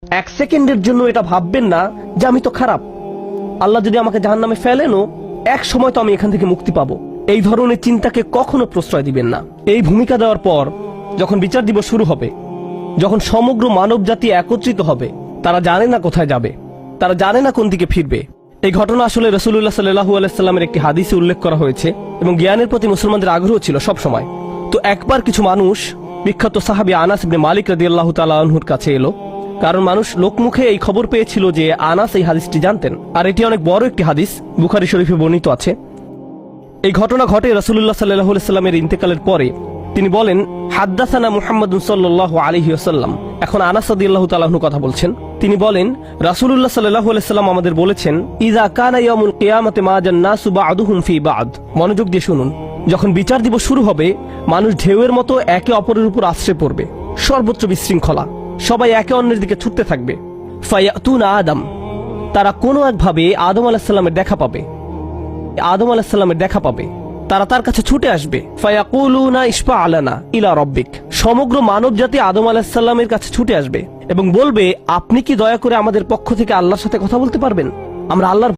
এক সেকেন্ডের জন্য এটা ভাববেন না যে আমি তো খারাপ, আল্লাহ যদি আমাকে জাহান্নামে ফেলেনও এক সময় তো আমি এখান থেকে মুক্তি পাবো। এই ধরনের চিন্তাকে কখনো প্রশ্রয় দিবেন না। এই ভূমিকা দেওয়ার পর যখন বিচার দিবস শুরু হবে, যখন সমগ্র মানব জাতি একত্রিত হবে, তারা জানে না কোথায় যাবে, তারা জানে না কোন দিকে ফিরবে। এই ঘটনা আসলে রাসূলুল্লাহ সাল্লাল্লাহু আলাইহি সাল্লামের একটি হাদিসে উল্লেখ করা হয়েছে এবং জ্ঞানের প্রতি মুসলমানদের আগ্রহ ছিল সব সময়। তো একবার কিছু মানুষ বিখ্যাত সাহাবী আনাস ইবনে মালিক রাদিয়াল্লাহু তাআলা আনহুর কাছে এলো, কারণ মানুষ লোকমুখে এই খবর পেয়েছিল যে আনাস এই হাদিসটি জানতেন, আর এটি অনেক বড় একটি হাদিস, বুখারী শরীফে বর্ণিত আছে। এই ঘটনা ঘটে রাসূলুল্লাহ সাল্লাল্লাহু আলাইহি সাল্লামের ইন্তেকালের পরে। তিনি বলেন, হাদ্দাসানা মুহাম্মাদুন সাল্লাল্লাহু আলাইহি ওয়াসাল্লাম। এখন আনাস রাদিয়াল্লাহু তাআলা আনহু কথা বলছেন। তিনি বলেন, রাসূলুল্লাহ সাল্লাল্লাহু আলাইহি সাল্লাম আমাদের বলেছেন, ইযা কানা ইয়াউমুল কিয়ামাতি মা জান্নাসু বা'দুহুম ফি বা'দ। মনোযোগ দিয়ে শুনুন। যখন বিচার দিবস শুরু হবে, মানুষ ঢেউয়ের মতো একে অপরের উপর আশ্রয় পড়বে, সর্বোচ্চ বিশৃঙ্খলা, সবাই একে অন্যের দিকে ছুটতে থাকবে। ফায়াতুনা আদম, তারা কোনো একভাবে আদম আলাইহিস সালামের দেখা পাবে, আদম আলাইহিস সালামের দেখা পাবে, তারা তার কাছে ছুটে আসবে। ফায়াকুলুনা ইশফা আলানা ইলা রাব্বিক, সমগ্র মানব জাতি আদম আলাইহিস সালামের কাছে ছুটে আসবে এবং বলবে, আপনি কি দয়া করে আমাদের পক্ষ থেকে আল্লাহর সাথে কথা বলতে পারবেন? আমরা আল্লাহর